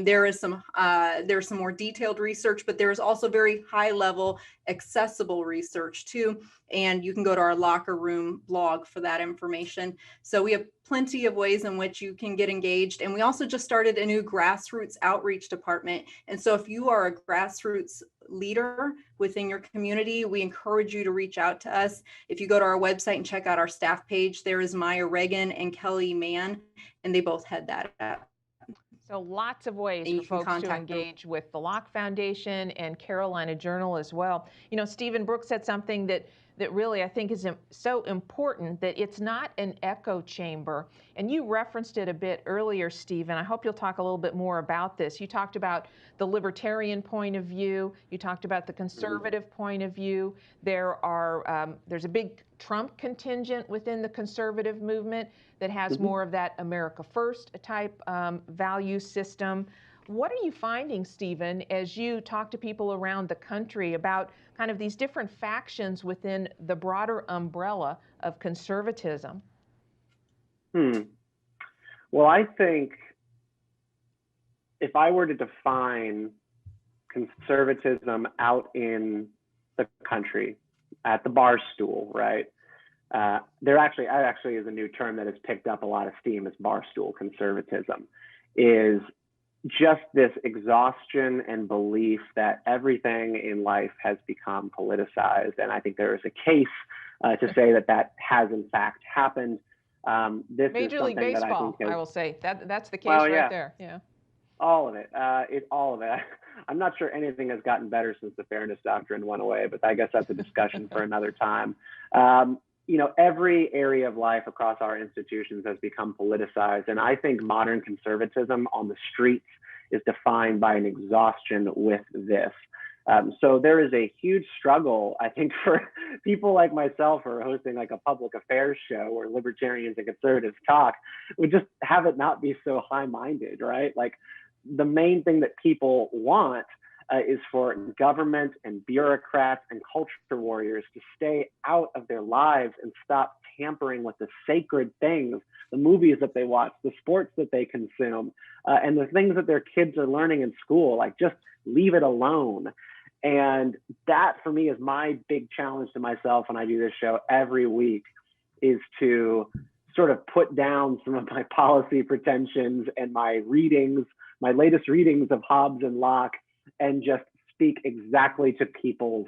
There's some more detailed research, but there's also very high level accessible research too. And you can go to our Locker Room blog for that information. So we have plenty of ways in which you can get engaged. And we also just started a new grassroots outreach department. And so if you are a grassroots leader within your community, we encourage you to reach out to us. If you go to our website and check out our staff page, there is Maya Reagan and Kelly Mann, and they both head that up. So lots of ways And for folks to engage with the Locke Foundation and Carolina Journal as well. You know, Stephen Brooks said something that really I think is so important, that it's not an echo chamber. And you referenced it a bit earlier, Stephen. I hope you'll talk a little bit more about this. You talked about the libertarian point of view. You talked about the conservative point of view. There's a big Trump contingent within the conservative movement that has more of that America First type value system. What are you finding, Stephen, as you talk to people around the country about kind of these different factions within the broader umbrella of conservatism? Well, I think if I were to define conservatism out in the country at the bar stool, right? There actually is a new term that has picked up a lot of steam as barstool conservatism, is just this exhaustion and belief that everything in life has become politicized. And I think there is a case to say that has in fact happened. This Major is League something Baseball, that I will say. That's the case there. Yeah. All of it. All of it. I'm not sure anything has gotten better since the Fairness Doctrine went away, but I guess that's a discussion for another time. You know, every area of life across our institutions has become politicized. And I think modern conservatism on the streets is defined by an exhaustion with this. So there is a huge struggle, I think, for people like myself who are hosting like a public affairs show where libertarians and conservatives talk. We just have it not be so high-minded, right? Like the main thing that people want is for government and bureaucrats and culture warriors to stay out of their lives and stop tampering with the sacred things, the movies that they watch, the sports that they consume, and the things that their kids are learning in school. Like, just leave it alone. And that, for me, is my big challenge to myself when I do this show every week, is to sort of put down some of my policy pretensions and my readings my latest readings of Hobbes and Locke and just speak exactly to people's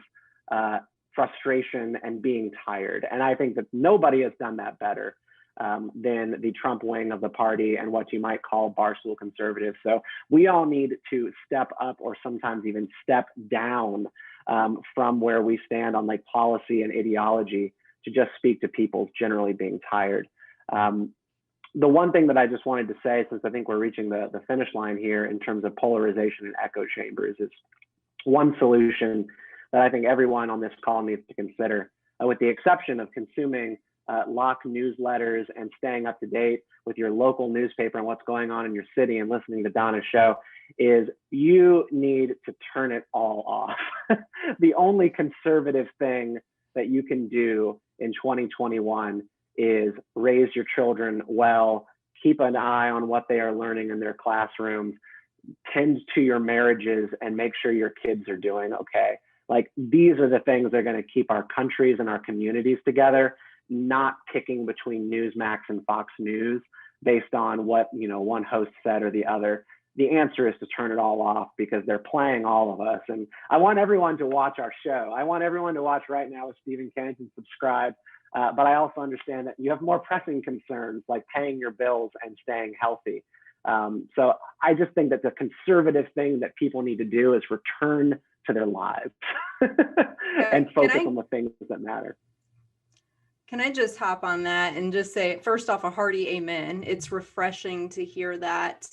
frustration and being tired. And I think that nobody has done that better than the Trump wing of the party and what you might call barstool conservatives. So we all need to step up, or sometimes even step down from where we stand on like policy and ideology, to just speak to people generally being tired. The one thing that I just wanted to say, since I think we're reaching the finish line here in terms of polarization and echo chambers, is one solution that I think everyone on this call needs to consider, with the exception of consuming Locke newsletters and staying up to date with your local newspaper and what's going on in your city and listening to Donna's show, is you need to turn it all off. The only conservative thing that you can do in 2021 is raise your children well, keep an eye on what they are learning in their classrooms, tend to your marriages, and make sure your kids are doing okay. Like, these are the things that are going to keep our countries and our communities together, not picking between Newsmax and Fox News based on what, you know, one host said or the other. The answer is to turn it all off, because they're playing all of us. And I want everyone to watch our show. I want everyone to watch right now with Stephen Kent and subscribe. But I also understand that you have more pressing concerns like paying your bills and staying healthy. So I just think that the conservative thing that people need to do is return to their lives and focus on the things that matter. Can I just hop on that and just say, first off, a hearty amen. It's refreshing to hear that.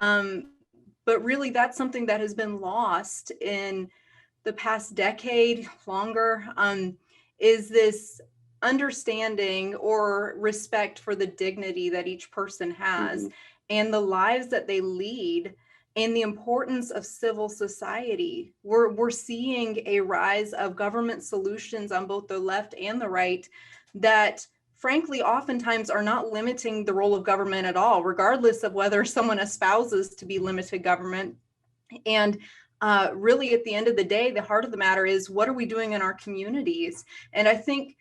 But really, that's something that has been lost in the past decade, longer, is this understanding or respect for the dignity that each person has, and the lives that they lead, and the importance of civil society. We're seeing a rise of government solutions on both the left and the right that frankly oftentimes are not limiting the role of government at all, regardless of whether someone espouses to be limited government. And really, at the end of the day, the heart of the matter is, what are we doing in our communities? And I think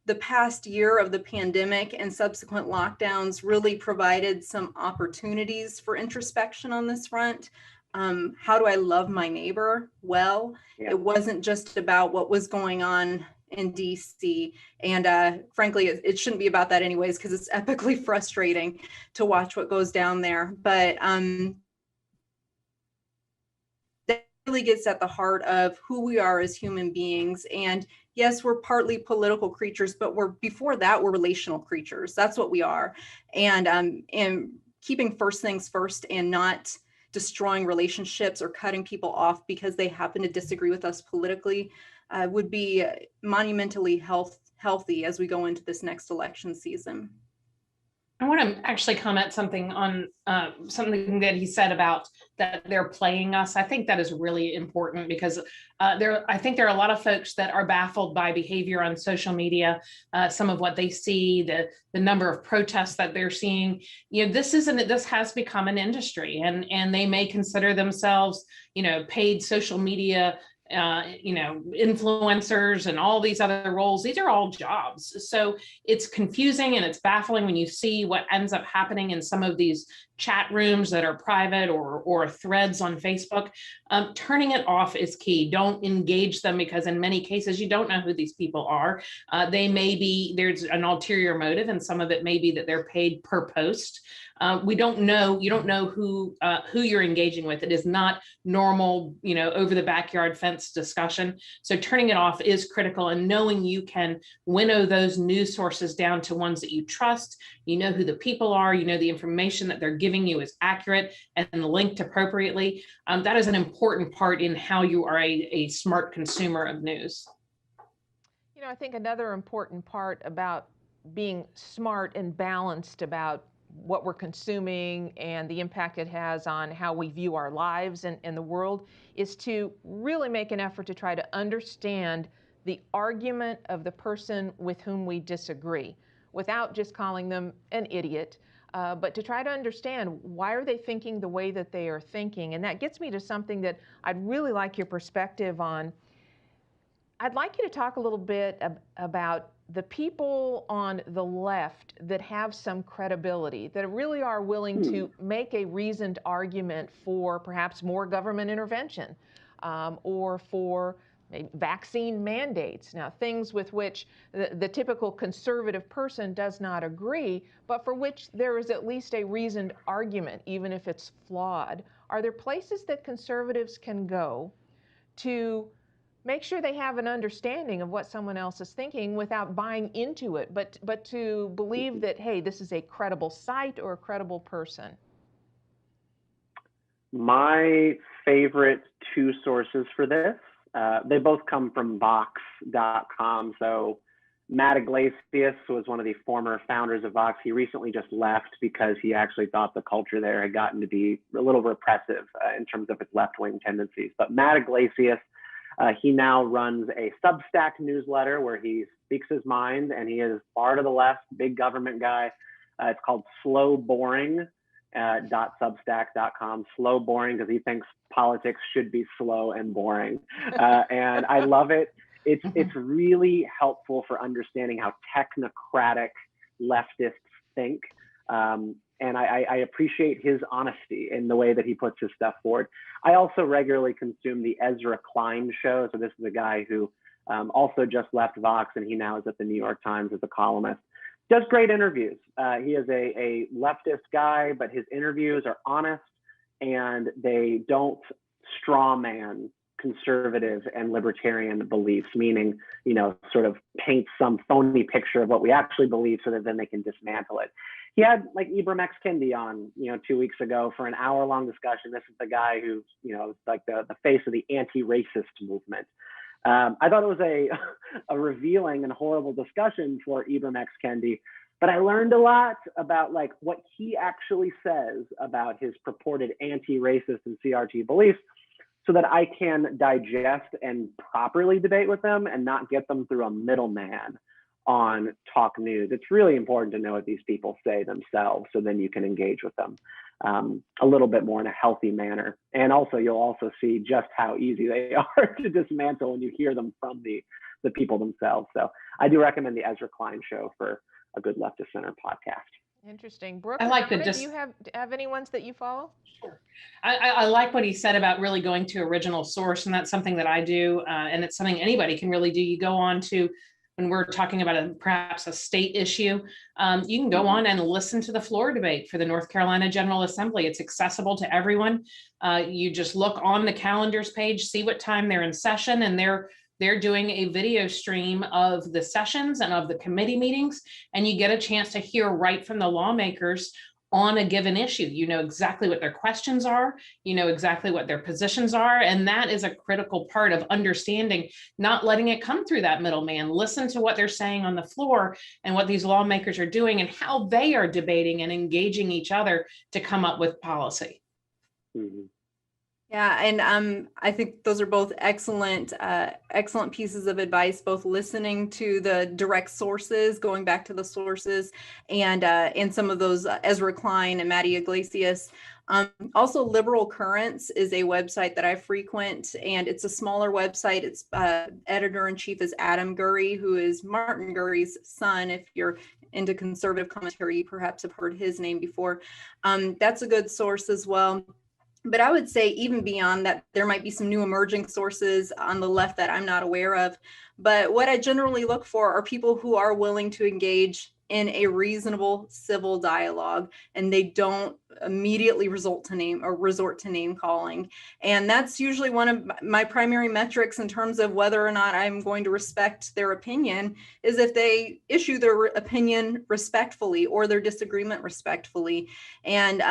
the past year of the pandemic and subsequent lockdowns really provided some opportunities for introspection on this front. How do I love my neighbor? Well, it wasn't just about what was going on in DC. And frankly, it shouldn't be about that anyways, because it's epically frustrating to watch what goes down there. But that really gets at the heart of who we are as human beings. And yes, we're partly political creatures, but before that, we're relational creatures. That's what we are. And keeping first things first and not destroying relationships or cutting people off because they happen to disagree with us politically would be monumentally healthy as we go into this next election season. I want to actually comment something on something that he said about that they're playing us. I think that is really important, because I think there are a lot of folks that are baffled by behavior on social media, some of what they see, the number of protests that they're seeing. You know, this has become an industry, and they may consider themselves, you know, paid social media influencers and all these other roles. These are all jobs. So it's confusing and it's baffling when you see what ends up happening in some of these chat rooms that are private or threads on Facebook. Turning it off is key. Don't engage them, because in many cases, you don't know who these people are. There's an ulterior motive, and some of it may be that they're paid per post. You don't know who you're engaging with. It is not normal, over the backyard fence discussion. So turning it off is critical, and knowing you can winnow those news sources down to ones that you trust. You know who the people are. You know the information that they're giving you is accurate and linked appropriately. That is an important part in how you are a smart consumer of news. I think another important part about being smart and balanced about what we're consuming and the impact it has on how we view our lives and the world is to really make an effort to try to understand the argument of the person with whom we disagree, without just calling them an idiot, but to try to understand, why are they thinking the way that they are thinking? And that gets me to something that I'd really like your perspective on. I'd like you to talk a little bit about the people on the left that have some credibility, that really are willing to make a reasoned argument for perhaps more government intervention, or for vaccine mandates. Now, things with which the typical conservative person does not agree, but for which there is at least a reasoned argument, even if it's flawed. Are there places that conservatives can go to make sure they have an understanding of what someone else is thinking without buying into it, but to believe that, hey, this is a credible site or a credible person? My favorite two sources for this, they both come from Vox.com. So Matt Iglesias was one of the former founders of Vox. He recently just left because he actually thought the culture there had gotten to be a little repressive in terms of its left-wing tendencies. But Matt Iglesias, he now runs a Substack newsletter where he speaks his mind, and he is far to the left, big government guy. It's called Slow Boring. .substack.com, slow boring, because he thinks politics should be slow and boring, and I love it. It's really helpful for understanding how technocratic leftists think, and I appreciate his honesty in the way that he puts his stuff forward. I also regularly consume the Ezra Klein show. So this is a guy who also just left Vox, and he now is at the New York Times as a columnist. Does great interviews. He is a leftist guy, but his interviews are honest, and they don't straw man conservative and libertarian beliefs, meaning, sort of paint some phony picture of what we actually believe so that then they can dismantle it. He had like Ibram X. Kendi on, 2 weeks ago for an hour-long discussion. This is the guy who, like the face of the anti-racist movement. I thought it was a revealing and horrible discussion for Ibram X. Kendi, but I learned a lot about like what he actually says about his purported anti-racist and CRT beliefs, so that I can digest and properly debate with them and not get them through a middleman on Talk News. It's really important to know what these people say themselves, so then you can engage with them a little bit more in a healthy manner. And also, you'll also see just how easy they are to dismantle when you hear them from the people themselves. So I do recommend the Ezra Klein show for a good left of center podcast. Interesting. Brooke, I like do you have any ones that you follow? Sure. I like what he said about really going to original source, and that's something that I do, and it's something anybody can really do. You go on to, when we're talking about perhaps a state issue, you can go on and listen to the floor debate for the North Carolina General Assembly. It's accessible to everyone. You just look on the calendars page, see what time they're in session, and they're doing a video stream of the sessions and of the committee meetings, and you get a chance to hear right from the lawmakers on a given issue. You know exactly what their questions are, you know exactly what their positions are, and that is a critical part of understanding, not letting it come through that middleman. Listen to what they're saying on the floor and what these lawmakers are doing and how they are debating and engaging each other to come up with policy. Mm-hmm. Yeah, and I think those are both excellent pieces of advice, both listening to the direct sources, going back to the sources, and some of those Ezra Klein and Matty Iglesias. Also, Liberal Currents is a website that I frequent, and it's a smaller website. Its editor-in-chief is Adam Gurry, who is Martin Gurry's son. If you're into conservative commentary, you perhaps have heard his name before. That's a good source as well. But I would say even beyond that, there might be some new emerging sources on the left that I'm not aware of. But what I generally look for are people who are willing to engage in a reasonable civil dialogue, and they don't immediately resort to name calling. And that's usually one of my primary metrics in terms of whether or not I'm going to respect their opinion, is if they issue their opinion respectfully or their disagreement respectfully. And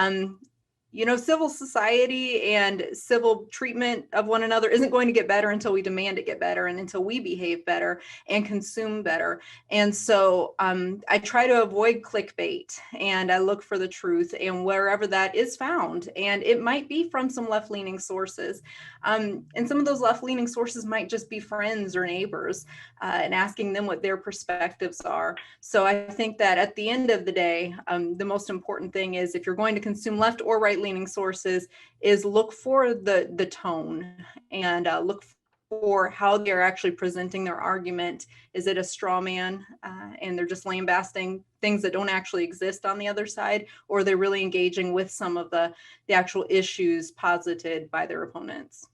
civil society and civil treatment of one another isn't going to get better until we demand it get better and until we behave better and consume better. And so I try to avoid clickbait, and I look for the truth, and wherever that is found, and it might be from some left-leaning sources. And some of those left-leaning sources might just be friends or neighbors, and asking them what their perspectives are. So I think that at the end of the day, the most important thing is, if you're going to consume left or right-leaning sources, is look for the tone, and look for how they're actually presenting their argument. Is it a straw man and they're just lambasting things that don't actually exist on the other side, or they're really engaging with some of the actual issues posited by their opponents?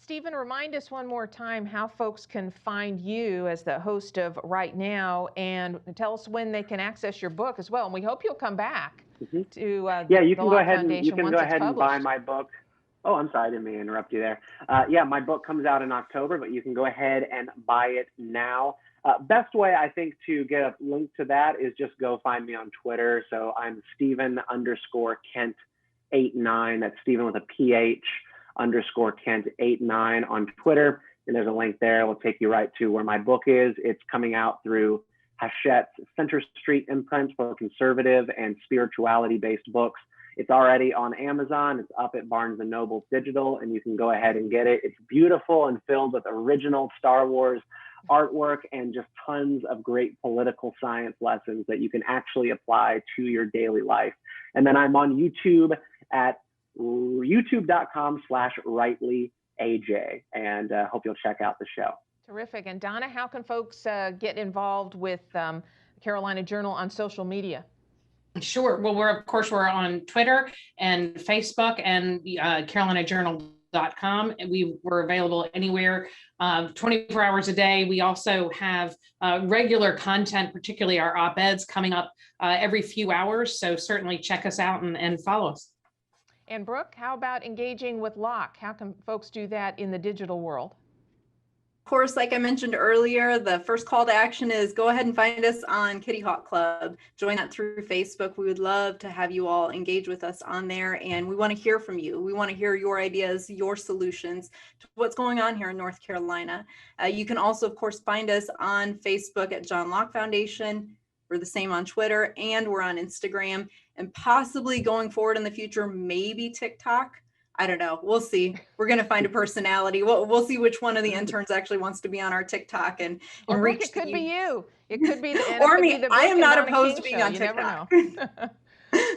Stephen, remind us one more time how folks can find you as the host of Right Now, and tell us when they can access your book as well. And we hope you'll come back to yeah, you the can go Locke ahead and Foundation you can once go it's ahead and buy published. my book. Oh, I'm sorry, I didn't mean to interrupt you there. Yeah, my book comes out in October, but you can go ahead and buy it now. Best way, I think, to get a link to that is just go find me on Twitter. So I'm Stephen_Kent89. That's Stephen with a PH_Kent89 on Twitter. And there's a link there. It will take you right to where my book is. It's coming out through Hachette's Center Street imprint for conservative and spirituality-based books. It's already on Amazon. It's up at Barnes & Noble Digital, and you can go ahead and get it. It's beautiful and filled with original Star Wars artwork and just tons of great political science lessons that you can actually apply to your daily life. And then I'm on YouTube at youtube.com/rightlyaj, and hope you'll check out the show. Terrific. And Donna, how can folks get involved with Carolina Journal on social media? Sure. Well, we're on Twitter and Facebook and carolinajournal.com. And we're available anywhere 24 hours a day. We also have regular content, particularly our op-eds coming up every few hours. So certainly check us out and follow us. And Brooke, how about engaging with Locke? How can folks do that in the digital world? Of course, like I mentioned earlier, the first call to action is go ahead and find us on Kitty Hawk Club. Join that through Facebook. We would love to have you all engage with us on there, and we want to hear from you. We want to hear your ideas, your solutions to what's going on here in North Carolina. You can also, of course, find us on Facebook at John Locke Foundation. We're the same on Twitter, and we're on Instagram, and possibly going forward in the future, maybe TikTok. I don't know. We'll see. We're going to find a personality. We'll see which one of the interns actually wants to be on our TikTok and Brooke, reach. It could be you. It could be or me. I am not opposed to being on TikTok. You never know.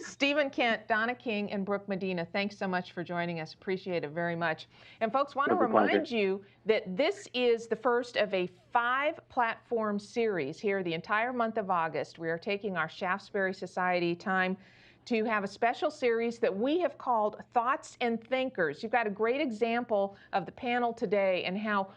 Stephen Kent, Donna King, and Brooke Medina, thanks so much for joining us. Appreciate it very much. And folks, want to remind you that this is the first of a 5-platform series here the entire month of August. We are taking our Shaftesbury Society time to have a special series that we have called Thoughts and Thinkers. You've got a great example of the panel today and how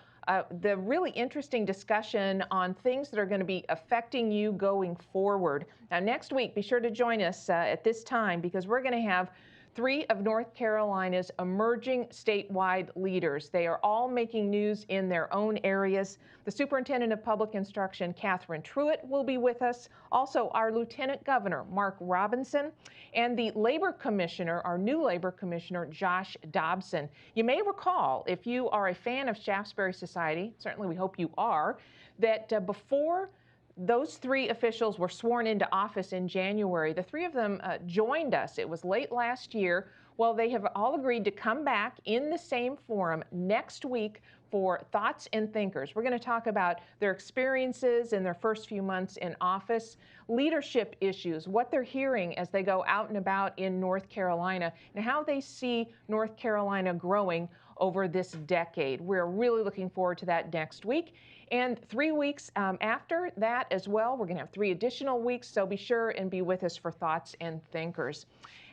the really interesting discussion on things that are going to be affecting you going forward. Now, next week, be sure to join us at this time, because we're going to have 3 of North Carolina's emerging statewide leaders. They are all making news in their own areas. The Superintendent of Public Instruction, Catherine Truitt, will be with us. Also, our Lieutenant Governor, Mark Robinson, and the Labor Commissioner, our new Labor Commissioner, Josh Dobson. You may recall, if you are a fan of Shaftesbury Society, certainly we hope you are, that before those 3 officials were sworn into office in January, the 3 of them joined us. It was late last year. Well, they have all agreed to come back in the same forum next week for Thoughts and Thinkers. We're going to talk about their experiences in their first few months in office, leadership issues, what they're hearing as they go out and about in North Carolina, and how they see North Carolina growing over this decade. We're really looking forward to that next week. And 3 weeks after that as well, we're going to have 3 additional weeks, so be sure and be with us for Thoughts and Thinkers.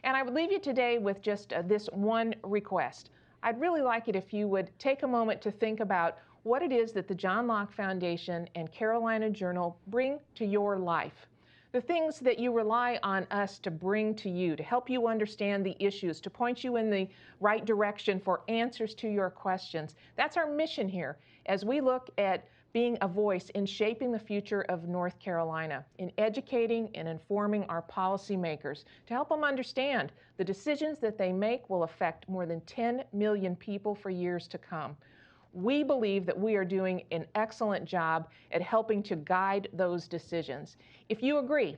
And I would leave you today with just this one request. I'd really like it if you would take a moment to think about what it is that the John Locke Foundation and Carolina Journal bring to your life. The things that you rely on us to bring to you, to help you understand the issues, to point you in the right direction for answers to your questions. That's our mission here as we look at being a voice in shaping the future of North Carolina, in educating and informing our policymakers to help them understand the decisions that they make will affect more than 10 million people for years to come. We believe that we are doing an excellent job at helping to guide those decisions. If you agree,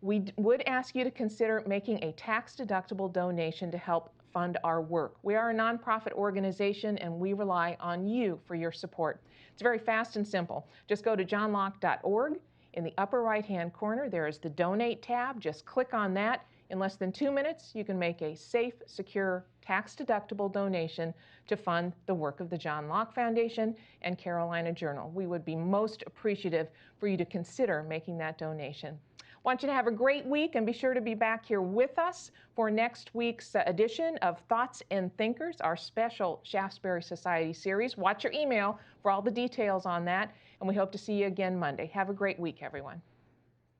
we would ask you to consider making a tax-deductible donation to help fund our work. We are a nonprofit organization, and we rely on you for your support. It's very fast and simple. Just go to johnlocke.org. In the upper right-hand corner, there is the Donate tab. Just click on that. In less than 2 minutes, you can make a safe, secure, tax-deductible donation to fund the work of the John Locke Foundation and Carolina Journal. We would be most appreciative for you to consider making that donation. I want you to have a great week, and be sure to be back here with us for next week's edition of Thoughts and Thinkers, our special Shaftesbury Society series. Watch your email for all the details on that, and we hope to see you again Monday. Have a great week, everyone.